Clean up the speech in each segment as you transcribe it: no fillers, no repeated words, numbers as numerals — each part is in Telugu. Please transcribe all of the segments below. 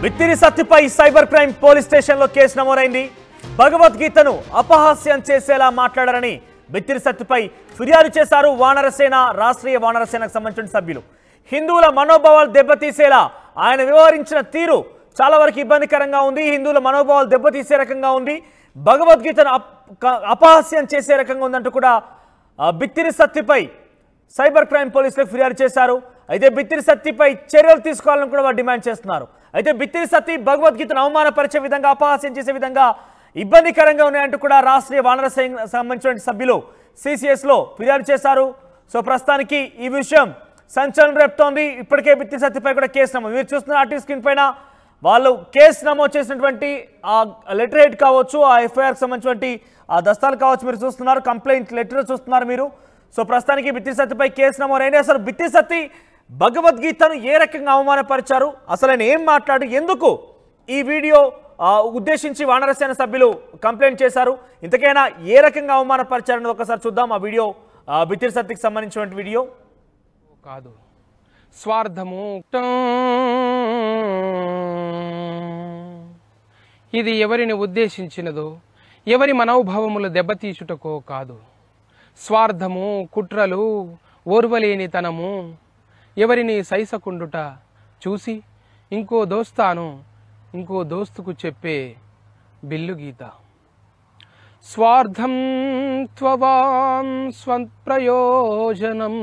బిత్తిరి సత్తిపై సైబర్ క్రైమ్ పోలీస్ స్టేషన్లో కేసు నమోదైంది. భగవద్గీతను అపహాస్యం చేసేలా మాట్లాడారని బిత్తిరి సత్తిపై ఫిర్యాదు చేశారు వానరసేన రాష్ట్రీయ వానరసేనకు సంబంధించిన సభ్యులు. హిందువుల మనోభావాలు దెబ్బతీసేలా ఆయన వ్యవహరించిన తీరు చాలా వరకు ఇబ్బందికరంగా ఉంది. హిందువుల మనోభావాలు దెబ్బతీసే రకంగా ఉంది, భగవద్గీతను అపహాస్యం చేసే రకంగా ఉందంటూ కూడా బిత్తిరి సత్తిపై సైబర్ క్రైమ్ పోలీసులకు ఫిర్యాదు చేశారు. అయితే బిత్తిరి సత్తిపై చర్యలు తీసుకోవాలని కూడా వారు డిమాండ్ చేస్తున్నారు. అయితే బిత్తిరి సత్తి భగవద్గీతను అవమానపరిచే విధంగా అపహాస్యం చేసే విధంగా ఇబ్బందికరంగా ఉన్నాయంటూ కూడా రాష్ట్రీయ వానరసేన సంబంధించిన సభ్యులు సిసిఎస్లో ఫిర్యాదు చేశారు. సో ప్రస్తుతానికి ఈ విషయం సంచలనం రేపుతోంది. ఇప్పటికే బిత్తిరి సత్తిపై కూడా కేసు నమోదు, మీరు చూస్తున్న ఆర్టీ స్క్రీన్ పైన వాళ్ళు కేసు నమోదు చేసినటువంటి ఆ లెటర్ హెడ్ కావచ్చు, ఆ ఎఫ్ఐఆర్కి సంబంధించినటువంటి ఆ దస్తాలు కావచ్చు, మీరు చూస్తున్నారు కంప్లైంట్ లెటర్ చూస్తున్నారు మీరు. సో ప్రస్తుతానికి బిత్తిరి సత్తిపై కేసు నమోదైంది. అసలు బిత్తిరి సత్తి భగవద్గీతను ఏ రకంగా అవమానపరిచారు, అసలు ఆయన ఏం మాట్లాడు, ఎందుకు ఈ వీడియో ఉద్దేశించి వానరసేన సభ్యులు కంప్లైంట్ చేశారు, ఇంతకైనా ఏ రకంగా అవమానపరిచారని ఒకసారి చూద్దాం. ఆ వీడియో బిత్తిరి సత్తికి సంబంధించినటువంటి వీడియో కాదు. స్వార్థము ఇది ఎవరిని ఉద్దేశించినదో, ఎవరి మనోభావములు దెబ్బతీచుటకో కాదు. స్వార్థము, కుట్రలు, ఓర్వలేనితనము, ఎవరిని సైసకుండుట చూసి ఇంకో దోస్తుకు చెప్పే బిల్లుగీత. స్వార్థం త్వవాం స్వప్రయోజనం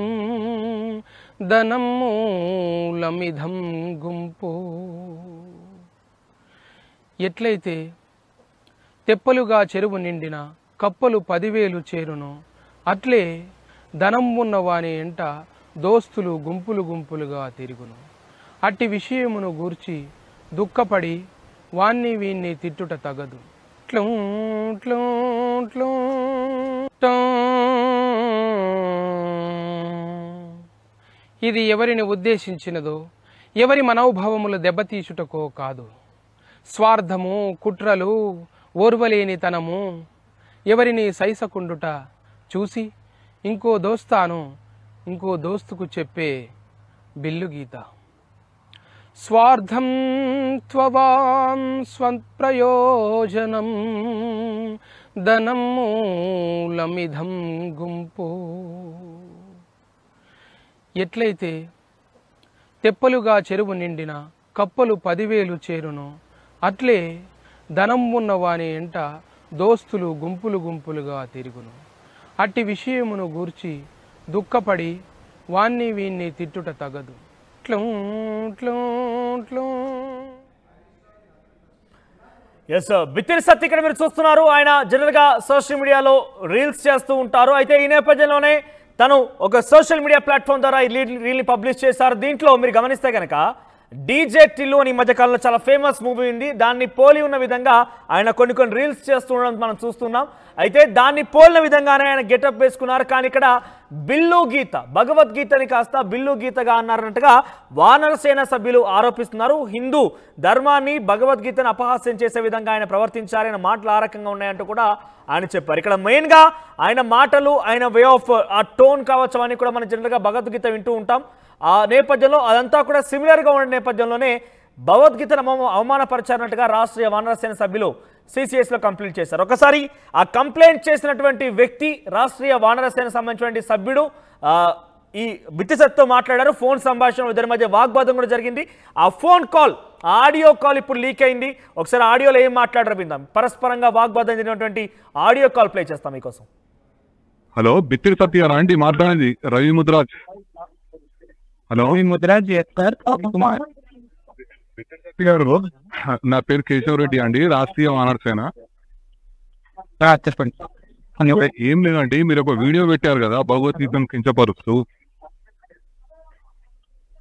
ధనం మూలమిధం గుంపు. ఎట్లయితే తెప్పలుగా చెరువు నిండిన కప్పలు 10,000 చేరును, అట్లే ధనం ఉన్నవాని ఎంట దోస్తులు గుంపులు గుంపులుగా తిరుగును. అట్టి విషయమును గూర్చి దుఃఖపడి వాన్ని వీన్ని తిట్టుట తగదు. ఇది ఎవరిని ఉద్దేశించినదో, ఎవరి మనోభావములు దెబ్బతీచుటకో కాదు. స్వార్థము, కుట్రలు, ఓర్వలేనితనము, ఎవరిని సైసకుండుట చూసి ఇంకో దోస్తుకు చెప్పే బిల్లుగీత. స్వార్థం త్వవాం స్వప్రయోజనం ధనం మూలమిధం గుంపు. ఎట్లయితే తెప్పలుగా చెరువు నిండిన కప్పలు 10,000 చేరును, అట్లే ధనం ఉన్నవాని ఎంట దోస్తులు గుంపులు గుంపులుగా తిరుగును. అట్టి విషయమును గూర్చి దుఃఖపడి వాన్ని వీన్ని తిట్టుట తగదు. బిత్తిరి సత్తి ఇక్కడ మీరు చూస్తున్నారు. ఆయన జనరల్గా సోషల్ మీడియాలో రీల్స్ చేస్తూ ఉంటారు. అయితే ఈ నేపథ్యంలోనే తను ఒక సోషల్ మీడియా ప్లాట్ఫామ్ ద్వారా ఈ రీల్ని పబ్లిష్ చేశారు. దీంట్లో మీరు గమనిస్తే కనుక డీజే టిల్లు అని ఈ మధ్యకాలంలో చాలా ఫేమస్ మూవీ ఉంది, దాన్ని పోలి ఉన్న విధంగా ఆయన కొన్ని రీల్స్ చేస్తూ ఉండడం మనం చూస్తున్నాం. అయితే దాన్ని పోలిన విధంగానే ఆయన గెటప్ వేసుకున్నారు. కానీ ఇక్కడ బిల్లు గీత, భగవద్గీతని కాస్త బిల్లు గీతగా అన్నారన్నట్టుగా వానరసేన సభ్యులు ఆరోపిస్తున్నారు. హిందూ ధర్మాన్ని, భగవద్గీతను అపహాస్యం చేసే విధంగా ఆయన ప్రవర్తించారని మాటలు ఆ రకంగా ఉన్నాయంటూ కూడా ఆయన చెప్పారు. ఇక్కడ మెయిన్గా ఆయన మాటలు, ఆయన వే ఆఫ్ ఆ టోన్ కావచ్చు, అవన్నీ కూడా మనం జనరల్గా భగవద్గీత వింటూ ఉంటాం. ఆ నేపథ్యంలో అదంతా కూడా సిమిలర్గా ఉన్న నేపథ్యంలోనే భగవద్గీతను అవమానపరిచారన్నట్టుగా రాష్ట్రీయ వానరసేన సభ్యులు సిసిఎస్లో కంప్లైంట్ చేశారు. ఒకసారి ఆ కంప్లైంట్ చేసినటువంటి వ్యక్తి రాష్ట్రీయ వానరసేన సంబంధించినటువంటి సభ్యుడు ఈ బిత్తిరి సత్తితో మాట్లాడారు. ఫోన్ సంభాషణ, ఇద్దరి మధ్య వాగ్వాదం కూడా జరిగింది. ఆ ఫోన్ కాల్, ఆడియో కాల్ ఇప్పుడు లీక్ అయింది. ఒకసారి ఆడియోలో ఏం మాట్లాడారో విందాం. పరస్పరంగా వాగ్వాదం జరిగినటువంటి ఆడియో కాల్ ప్లే చేస్తాం మీకోసం. హలో, బిత్తిరి సత్తి గారా అండి మాట్లాడేది? రవి ముద్రాజ్. హలో ముద్రాజ్ గారు, నా పేరు కేశవరెడ్డి అండి, రాష్ట్రీయ వానరసేన. చెప్పండి. ఏం లేదండి, మీరు ఒక వీడియో పెట్టారు కదా భగవద్గీతను కించపరుస్తూ.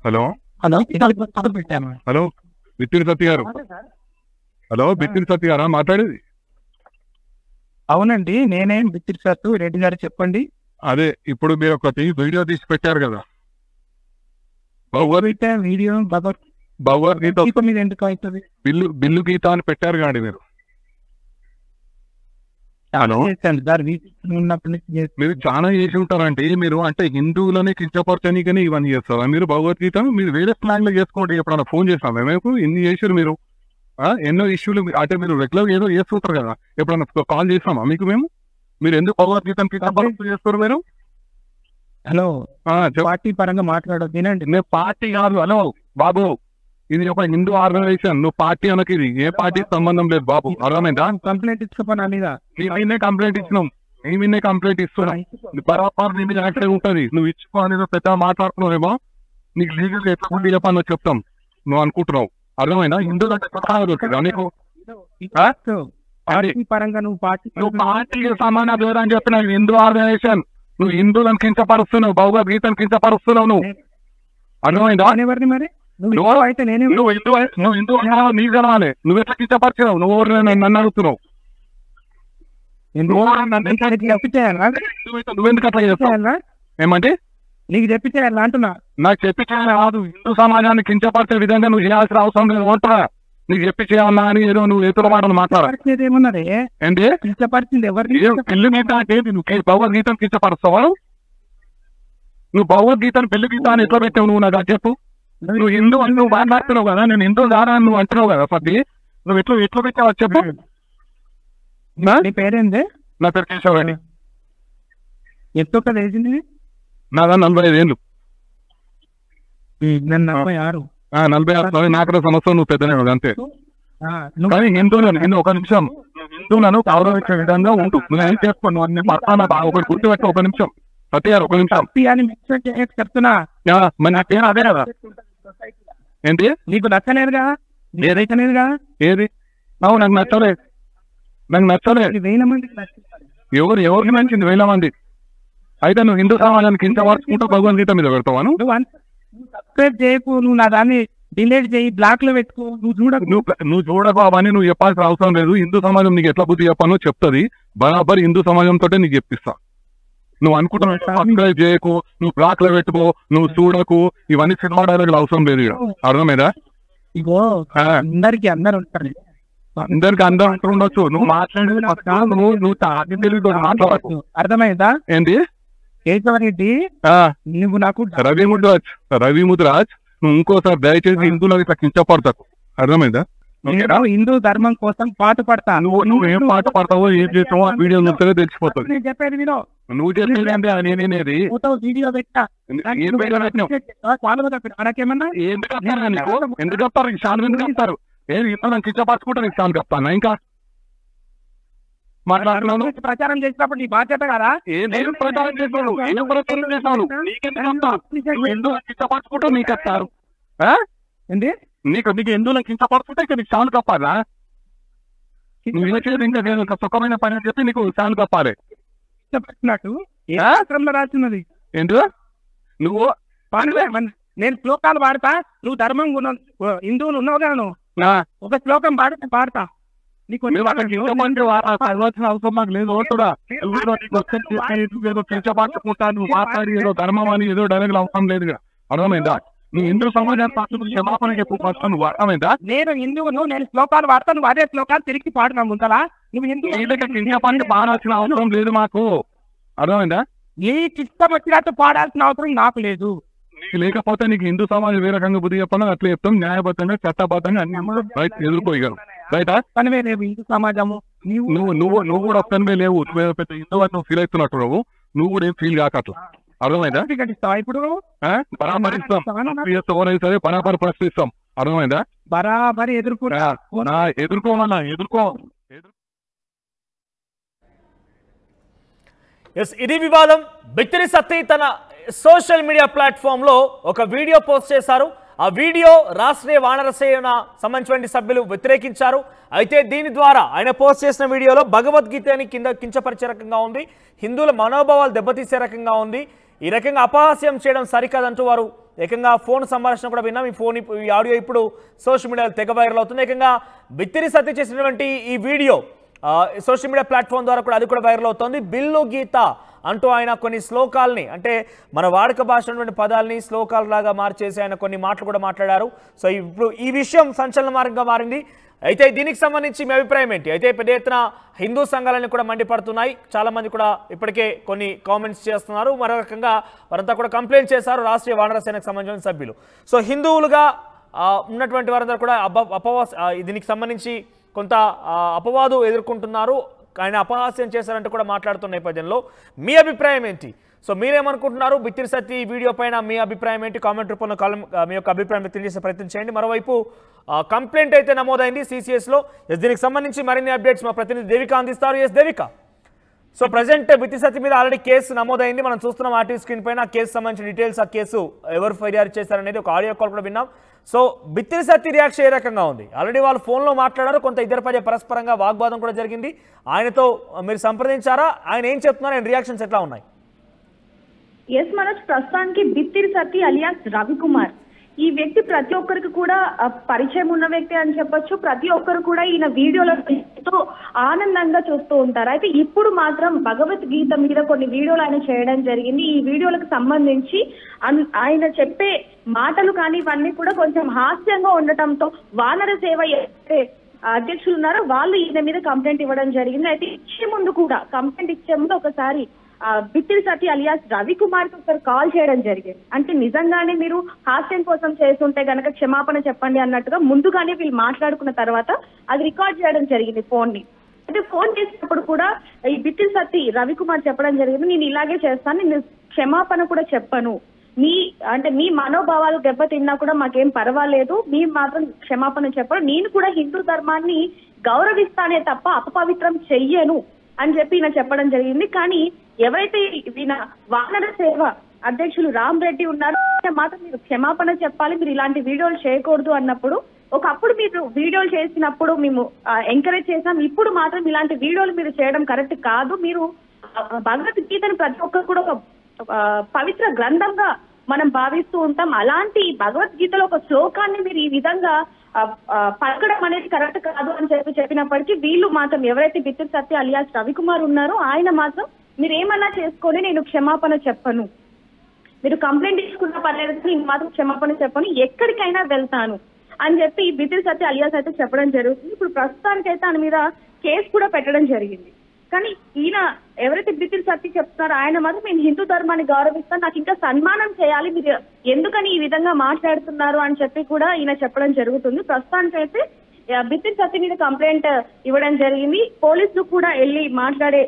హలో హలో బిత్తిరి సత్తి గారు. హలో, బిత్తిరి సత్తి గారా మాట్లాడేది? అవునండి, నేనేం బిత్తిరి సత్తు రెడ్డి గారు, చెప్పండి. అదే ఇప్పుడు మీరు ఒకటి వీడియో తీసి పెట్టారు కదా వీడియో భగవద్గీత మీద ఎందుకు అవుతుంది? బిల్లు గీత అని పెట్టారు కాండి మీరు. మీరు చాలా చేసి ఉంటారంటే, మీరు అంటే హిందువులని కించపరచని కానీ ఇవన్నీ చేస్తారా మీరు? భగవద్గీత మీరు వేరే స్లాంగ్ లో చేసుకోండి. ఎప్పుడన్నా ఫోన్ చేస్తాం మేము, ఇన్ని చేసారు మీరు. ఎన్నో ఇష్యూలు అంటే మీరు రెగ్యులర్ ఏదో చేస్తుంటారు కదా, ఎప్పుడన్నా కాల్ చేస్తామా మీకు మేము? మీరు ఎందుకు భగవద్గీతకి చేస్తారు మీరు? హలో, పార్టీ పరంగా మాట్లాడదు వినండి. నేను పార్టీ కాదు. హలో బాబు, ఇది ఒక హిందూ ఆర్గనైజేషన్. నువ్వు పార్టీ అనకి ఇది ఏ పార్టీ సంబంధం లేదు బాబు, అర్థమైందా? కంప్లైంట్ ఇచ్చుకోపని మీద మేమే కంప్లైంట్ ఇచ్చినాం, మేమే కంప్లైంట్ ఇస్తున్నాం. బరాబర్ నీ మీద యాక్టివ్ ఉంటుంది. నువ్వు ఇచ్చుకో అనేది పెద్ద మాట్లాడుతున్నావేమో, నీకు లీగల్ ఎట్లా ఉండి చెప్పాలో చెప్తాం. నువ్వు అనుకుంటున్నావు, అర్థమైనా? హిందువులు అంటే నీకు పార్టీ పరంగా నువ్వు పార్టీకి సమాన దూరం చెప్పిన హిందూ ఆర్గనైజేషన్. నువ్వు హిందువులను కించపరుస్తున్నావు, భగవద్గీతను కించపరుస్తున్నావు. నువ్వు అర్థమైందా? ఎవరిని మరి నువ్వు అయితే నేనే నువ్వు హిందూ నీకు కలవాలి. నువ్వు ఎట్లా కించపరిచినావు? నువ్వు నన్ను అడుగుతున్నావు. నువ్వెందుకు అట్లా చేస్తావు? ఏమంటే నీకు చెప్పి చేయాలి అంటున్నా. నాకు చెప్పి చేయాలి కాదు, హిందూ సమాజాన్ని కించపరిచే విధంగా నువ్వు చేయాల్సిన అవసరం లేదు. ఉంటా నీకు చెప్పి చేయాలన్నా అని ఏదో నువ్వు ఎదురు మాటలు మాట్లాడేది ఏమన్నది ఏంటి? కించపరిచింది ఎవరిని? పెళ్లి గీత అంటే నువ్వు భగవద్గీతను కించపరుస్తావా? నువ్వు భగవద్గీతను పెళ్లి గీత అని ఎట్లా పెట్టావు? నువ్వు నాకు చెప్పు. నువ్వు హిందూ అని నువ్వు మాట్లాడుతున్నావు కదా, నేను హిందూ దారా నువ్వు అంటున్నావు కదా. పది నువ్వు ఎట్లా పెట్టావు చెప్పు. నీ పేరేంది? నా పేరు కేశవ్ అండి. ఎంతో కదా వేసింది? నాదా 45 ఏళ్ళు. 46. 46 నాకు సంవత్సరం. నువ్వు పెద్దనే అంతే. కానీ హిందువులను ఒక నిమిషం, హిందువులను గౌరవించే విధంగా ఉంటూ నువ్వేం చేసుకోను అన్ని పడతానా బాగా ఒకటి గుర్తుపెట్టు. ఒక నిమిషం సత్యారు, ఒక నిమిషం చెప్తున్నా. మరి నా పేరు అదే కదా. ఏంటి? నీకు నచ్చలేదుగా? ఏదైతేనేదిగా. ఏది? నాకు నచ్చలేదు, నాకు నచ్చలేదు. 1000 మందికి ఎవరికి నచ్చింది? 1000 మంది. అయితే నువ్వు హిందూ సమాజానికి ఇంత వరకు భగవద్గీత మీద పెడతావా? నువ్వు సబ్స్క్రైబ్ చేయకు, నువ్వు నా దాన్ని డిలీట్ చేయి, బ్లాక్ లో పెట్టుకో. నువ్వు చూడకు అవన్నీ నువ్వు చెప్పాల్సిన అవసరం లేదు. హిందూ సమాజం నీకు ఎట్లా బుద్ధి చెప్పానో చెప్తుంది. బరాబర్ హిందూ సమాజంతో నీకు చెప్పిస్తా. నువ్వు అనుకుంటున్నావు సబ్స్క్రైబ్ చేయకు, నువ్వు బ్లాక్ లో పెట్టుకో, నువ్వు చూడకు, ఇవన్నీ సినిమా డైలాగులు అవసరం లేదు. అర్థమైందా? ఇగో అందరికి అందరు ఉంటారు, అందరికి అందరూ ఉండొచ్చు. నువ్వు మాట్లాడేది నువ్వు తెలివితో మాట్లాడచ్చు. అర్థమైందా? ఏంటి? కేశవరెడ్డి నువ్వు నాకు రవి ముద్రాజ్ నువ్వు ఇంకోసారి దయచేసి హిందువులకు ఇట్లా కించపడతావు. అర్థమైందా? హిందూ ధర్మం కోసం పాట పడతా. నువ్వు ఏం పాట పడతావో ఏం చేస్తావో ఆ వీడియో చూస్తే తెలిసిపోతుంది. నేను చెప్పేది వినో. నువ్వు చెప్పేది అంటే నేనేది వీడియో పెట్టా. నాకేమన్నా ఎందుకు చెప్తారు? చాలా ఎందుకు చెప్తారు? ఏం కించపరచుకుంటారు? నీకు చాలా చెప్తాను. ఇంకా మాట్లాడుతున్నాను. ప్రచారం చేసినప్పుడు నీ బాధ్యత కదా. నేను ప్రచారం చేస్తాను, నేను ప్రచారం చేస్తాను. ఎందుకు కించపరచుకుంటావు? నీకు చెప్తారు ఏంటి? నీకు ఎందుకు కించపరచుకుంటే ఇక నీకు చాలా తప్పాలా? నువ్వు చేసేది ఇంకా నేను ఒక సుఖమైన పని అని చెప్పి నీకు చాలా తప్పాలి. చెప్పినట్టు రాస్తున్నది ఏంటి? నువ్వు నేను శ్లోకాలు పాడతా, నువ్వు ధర్మం హిందువులు ఉన్నావు కదా, నువ్వు ఒక శ్లోకం పాడతా. నీకు అవసరం నాకు లేదు. ఏదో కించపరచుకుంటా, నువ్వు మాట్లాడి ఏదో ధర్మం అని ఏదో డైలాగులు అవసరం లేదు. అర్థమైందా? నువ్వు హిందూ సమాజాన్ని క్షమాపణ చెప్పు. నువ్వు అర్థమైందా? నేను హిందువును, నేను శ్లోకాలు వాడతా, నువ్వు అదే శ్లోకాలు తిరిగి పాడుతున్నావు ముందలా. నువ్వు హిందూ పాడాల్సిన అవసరం లేదు మాకు. అర్థమైందా? నీకు ఇష్టం వచ్చినట్టు పాడాల్సిన అవసరం నాకు లేదు. లేకపోతే నీకు హిందూ సమాజం ఏ రకంగా బుద్ధి చెప్పాలో అట్లా చెప్తాం. న్యాయబద్ధంగా చట్టబద్ధంగా అన్ని రైట్ ఎదుర్కోగలరు. రైటా? తనవే లేవు హిందూ సమాజము. నువ్వు కూడా ఒక్కనివే లేవు. పెద్ద హిందూ నువ్వు ఫీల్ అవుతున్నట్టు నువ్వు కూడా ఏం ఫీల్ కాక అట్లా. అర్థమైందా? ఇప్పుడు పరామరిస్తాం సరే, పరాపర ప్రశ్నిస్తాం. అర్థమైందా? బరాబరి ఎదుర్కోమన్నా ఎదుర్కో. ఇది వివాదం. బిత్తిరి సత్తి తన సోషల్ మీడియా ప్లాట్ఫామ్ లో ఒక వీడియో పోస్ట్ చేశారు. ఆ వీడియో రాష్ట్రీయ వానరసేన సంబంధించిన సభ్యులు వ్యతిరేకించారు. అయితే దీని ద్వారా ఆయన పోస్ట్ చేసిన వీడియోలో భగవద్గీతని కించపరిచే రకంగా ఉంది, హిందువుల మనోభావాలు దెబ్బతీసే రకంగా ఉంది. ఈ రకంగా అపహాస్యం చేయడం సరికాదంటూ వారు ఏకంగా ఫోన్ సంభాషణ కూడా విన్నాం. ఈ ఆడియో ఇప్పుడు సోషల్ మీడియాలో తెగ వైరల్ అవుతుంది. ఏకంగా బిత్తిరి సత్తి చేసినటువంటి ఈ వీడియో సోషల్ మీడియా ప్లాట్ఫామ్ ద్వారా కూడా అది కూడా వైరల్ అవుతుంది. బిల్లు గీత అంటూ ఆయన కొన్ని శ్లోకాలని, అంటే మన వాడుక భాష ఉన్నటువంటి పదాలని శ్లోకాలలాగా మార్చేసి ఆయన కొన్ని మాటలు కూడా మాట్లాడారు. సో ఇప్పుడు ఈ విషయం సంచలనమార్గంగా మారింది. అయితే దీనికి సంబంధించి మీ అభిప్రాయం ఏంటి? అయితే పెద్ద ఎత్తున హిందూ సంఘాలన్నీ కూడా మండిపడుతున్నాయి. చాలామంది కూడా ఇప్పటికే కొన్ని కామెంట్స్ చేస్తున్నారు. మరో రకంగా వారంతా కూడా కంప్లైంట్ చేశారు రాష్ట్రీయ వానరసేనకు సంబంధించిన సభ్యులు. సో హిందువులుగా ఉన్నటువంటి వారందరూ కూడా దీనికి సంబంధించి కొంత అపవాదు ఎదుర్కొంటున్నారు, ఆయన అపహాస్యం చేశారంటూ కూడా మాట్లాడుతున్న నేపథ్యంలో మీ అభిప్రాయం ఏంటి? సో మీరేమనుకుంటున్నారు? బిత్తిరి సత్తి వీడియో పైన మీ అభిప్రాయం ఏంటి? కామెంట్ రూపంలో మీ యొక్క అభిప్రాయం వ్యక్తం చేసే ప్రయత్నం చేయండి. మరోవైపు కంప్లైంట్ అయితే నమోదైంది CCSలో. దీనికి సంబంధించి మరిన్ని అప్డేట్స్ మా ప్రతినిధి దేవిక అందిస్తారు. దేవిక, సో ప్రజెంట్ బిత్తిరి సత్తి మీద ఆల్రెడీ కేసు నమోదైంది, మనం చూస్తున్నాం ఆర్టీవీ స్క్రీన్ పైన. కేసు సంబంధించిన డీటెయిల్స్, ఆ కేసు ఎవరు ఫిర్యాదు చేశారనేది ఒక ఆడియో కాల్ కూడా విన్నాం. సో బిత్తిరి సత్తి రియాక్షన్ ఏ రకంగా ఉంది? ఆల్రెడీ వాళ్ళు ఫోన్లో మాట్లాడారు, కొంత ఇద్దరి పదే పరస్పరంగా వాగ్వాదం కూడా జరిగింది. ఆయనతో మీరు సంప్రదించారా? ఆయన ఏం చెప్తున్నారు? ఆయన రియాక్షన్స్ ఎట్లా ఉన్నాయి? ఎస్ మనోజ్, ప్రస్తుతానికి బిత్తిరి సత్తి అలియాస్ రవికుమార్ ఈ వ్యక్తి ప్రతి ఒక్కరికి కూడా పరిచయం ఉన్న వ్యక్తి అని చెప్పొచ్చు. ప్రతి ఒక్కరు కూడా ఈయన వీడియోలతో ఆనందంగా చూస్తూ ఉంటారు. అయితే ఇప్పుడు మాత్రం భగవద్గీత మీద కొన్ని వీడియోలు ఆయన చేయడం జరిగింది. ఈ వీడియోలకు సంబంధించి ఆయన చెప్పే మాటలు కానీ ఇవన్నీ కూడా కొంచెం హాస్యంగా ఉండటంతో వానర సేవ అధ్యక్షులు ఉన్నారో వాళ్ళు ఈయన మీద కంప్లైంట్ ఇవ్వడం జరిగింది. అయితే కంప్లైంట్ ఇచ్చే ముందు ఒకసారి బిత్తిరి సత్తి అలియాస్ రవికుమార్ కి ఒకసారి కాల్ చేయడం జరిగింది. అంటే నిజంగానే మీరు హాస్యం కోసం చేస్తుంటే గనక క్షమాపణ చెప్పండి అన్నట్టుగా ముందుగానే వీళ్ళు మాట్లాడుకున్న తర్వాత అది రికార్డ్ చేయడం జరిగింది ఫోన్ ని. అయితే ఫోన్ చేసినప్పుడు కూడా ఈ బిత్తిరి సత్తి రవికుమార్ చెప్పడం జరిగింది, నేను ఇలాగే చేస్తాను, నేను క్షమాపణ కూడా చెప్పను, మీ మనోభావాలు దెబ్బతిన్నా కూడా మాకేం పర్వాలేదు, మీరు మాత్రం క్షమాపణ చెప్పరు, నేను కూడా హిందూ ధర్మాన్ని గౌరవిస్తానే తప్ప అపవిత్రం చెయ్యను అని చెప్పి ఈయన చెప్పడం జరిగింది. కానీ ఎవరైతే ఈయన వానర సేవ అధ్యక్షులు రామ్ రెడ్డి ఉన్నారో మాత్రం మీరు క్షమాపణ చెప్పాలి, మీరు ఇలాంటి వీడియోలు చేయకూడదు అన్నప్పుడు, ఒకప్పుడు మీరు వీడియోలు చేసినప్పుడు మేము ఎంకరేజ్ చేసాం, ఇప్పుడు మాత్రం ఇలాంటి వీడియోలు మీరు చేయడం కరెక్ట్ కాదు, మీరు భగవద్గీతను ప్రతి ఒక్కరు కూడా ఒక పవిత్ర గ్రంథంగా మనం భావిస్తూ ఉంటాం, అలాంటి భగవద్గీతలో ఒక శ్లోకాన్ని మీరు ఈ విధంగా పలకడం అనేది కరెక్ట్ కాదు అని చెప్పినప్పటికీ వీళ్ళు మాత్రం ఎవరైతే బిత్తిరి సత్తి అలియాస్ రవికుమార్ ఉన్నారో ఆయన మాత్రం మీరు ఏమన్నా చేసుకొని నేను క్షమాపణ చెప్పను, మీరు కంప్లైంట్ తీసుకున్న పర్లేదు, నేను మాత్రం క్షమాపణ చెప్పను, ఎక్కడికైనా వెళ్తాను అని చెప్పి బిత్తిరి సత్తి అలియాస్ అయితే చెప్పడం జరుగుతుంది. ఇప్పుడు ప్రస్తుతానికైతే ఆయన మీద కేసు కూడా పెట్టడం జరిగింది. కానీ ఈయన ఎవరైతే బిత్తిరి సత్తి చెప్తున్నారో ఆయన మాత్రం నేను హిందూ ధర్మాన్ని గౌరవిస్తాను, నాకు ఇంకా సన్మానం చేయాలి, మీరు ఎందుకని ఈ విధంగా మాట్లాడుతున్నారు అని చెప్పి కూడా ఈయన చెప్పడం జరుగుతుంది. ప్రస్తుతానికైతే బిత్తిరి సత్తి మీద కంప్లైంట్ ఇవ్వడం జరిగింది. పోలీసులు కూడా వెళ్ళి మాట్లాడే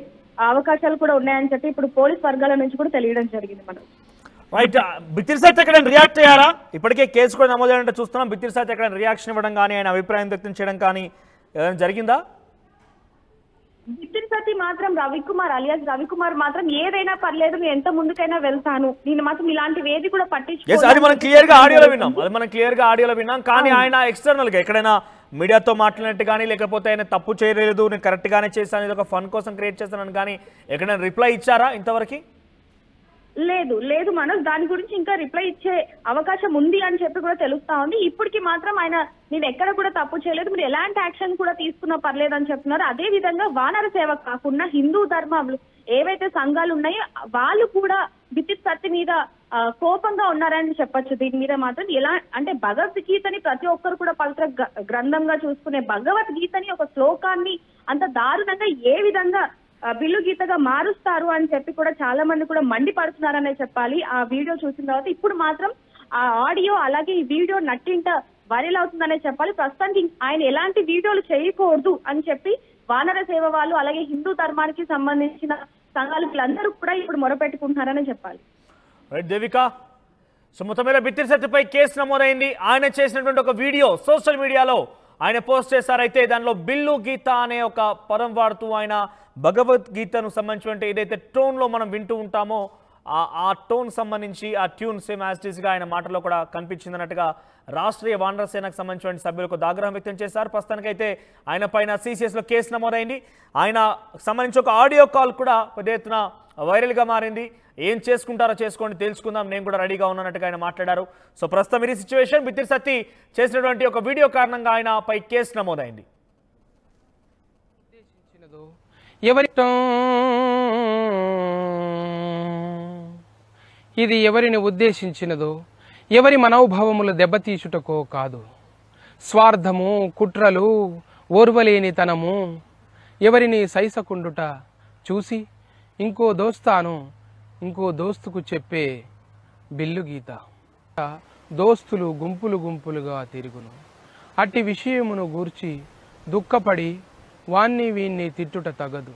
అవకాశాలు కూడా ఉన్నాయని చెప్పి ఇప్పుడు పోలీస్ వర్గాల నుంచి కూడా తెలియడం జరిగింది. మనం రైట్, బిత్తిరి సత్తి ఎక్కడ రియాక్ట్ అయ్యారా? ఇప్పటికే కేసు కూడా నమోదైనట్టు చూస్తున్నాం. బిత్తిరి సత్తి ఎక్కడ రియాక్షన్ ఇవ్వడం కానీ ఆయన అభిప్రాయం వ్యక్తం చేయడం కానీ ఏదైనా జరిగిందా? బిత్తిరి సత్తి మాత్రం అలియాస్ రవికుమార్ మాత్రం ఏదైనా పర్లేదు, నేను ఎంత ముందుకైనా వెళ్తాను, నేను మాత్రం ఇలాంటివి ఏది కూడా పట్టించుకోను. అది మనం క్లియర్ గా ఆడియోలో విన్నాం. కానీ ఆయన ఎక్స్టర్నల్ గా ఎక్కడైనా మీడియాతో మాట్లాడినట్టు కానీ లేకపోతే ఆయన తప్పు చేయలేదు, నేను కరెక్ట్ గానే చేశాను, ఇది ఒక ఫన్ కోసం క్రియేట్ చేస్తానని కానీ ఎక్కడైనా రిప్లై ఇచ్చారా ఇంతవరకు? లేదు మనోజ్, దాని గురించి ఇంకా రిప్లై ఇచ్చే అవకాశం ఉంది అని చెప్పి కూడా తెలుస్తా ఉంది. ఇప్పటికి మాత్రం ఆయన నేను ఎక్కడ కూడా తప్పు చేయలేదు, మీరు ఎలాంటి యాక్షన్ కూడా తీసుకున్నా పర్లేదు అని చెప్తున్నారు. అదే విధంగా వానర సేవ కాకుండా హిందూ ధర్మాలు ఏవైతే సంఘాలు ఉన్నాయో వాళ్ళు కూడా బిత్తిరి సత్తి మీద కోపంగా ఉన్నారని చెప్పొచ్చు. దీని మీద మాత్రం ఎలా అంటే భగవద్గీతని ప్రతి ఒక్కరు కూడా పవిత్ర గ్రంథంగా చూసుకునే భగవద్గీతని ఒక శ్లోకాన్ని అంత దారుణంగా ఏ విధంగా బిల్లు గీతగా మారుస్తారు అని చెప్పి కూడా చాలా మంది కూడా మండిపడుతున్నారనే చెప్పాలి ఆ వీడియో చూసిన తర్వాత. ఇప్పుడు మాత్రం ఆ ఆడియో అలాగే ఈ వీడియో నట్టింట వైరల్ అవుతుందనే చెప్పాలి. ప్రస్తుతానికి ఆయన ఎలాంటి వీడియోలు చేయకూడదు అని చెప్పి వానర సేవ వాళ్ళు అలాగే హిందూ ధర్మానికి సంబంధించిన సంఘాలు వీళ్ళందరూ కూడా ఇప్పుడు మొరపెట్టుకుంటున్నారనే చెప్పాలి. రైట్ దేవిక, సో మొత్తం మీద బిత్తిరి సత్తిపై కేసు నమోదైంది. ఆయన చేసినటువంటి ఒక వీడియో సోషల్ మీడియాలో ఆయన పోస్ట్ చేశారైతే దానిలో బిల్లు గీత అనే ఒక పదం వాడుతూ ఆయన భగవద్గీతను సంబంధించినటువంటి ఏదైతే టోన్లో మనం వింటూ ఉంటామో ఆ టోన్ సంబంధించి ఆ ట్యూన్ సేమ్ యాస్టీస్గా ఆయన మాటలో కూడా కనిపించిందన్నట్టుగా రాష్ట్రీయ వానర సేనకు సంబంధించిన సభ్యులకు ఆగ్రహం వ్యక్తం చేశారు. ప్రస్తుతానికైతే ఆయన పైన CCSలో కేసు నమోదైంది. ఆయన సంబంధించి ఒక ఆడియో కాల్ కూడా పెద్ద ఎత్తున వైరల్గా మారింది. ఏం చేసుకుంటారో చేసుకోండి, తెలుసుకుందాం, నేను కూడా రెడీగా ఉన్నట్టుగా ఆయన మాట్లాడారు. సో ప్రస్తుతం ఇది సిచ్యువేషన్. బిత్తిరి సత్తి చేసినటువంటి ఒక వీడియో కారణంగా ఆయన పై కేసు నమోదైంది. ఇది ఎవరిని ఉద్దేశించినదో, ఎవరి మనోభావములు దెబ్బతీచుటకో కాదు. స్వార్థము, కుట్రలు, ఓర్వలేనితనము, ఎవరిని సైసకుండుట చూసి ఇంకో దోస్తుకు చెప్పే బిల్లు గీత. దోస్తులు గుంపులు గుంపులుగా తిరుగును. అట్టి విషయమును గూర్చి దుఃఖపడి వాణ్ణి వీణ్ణి తిట్టుట తగదు.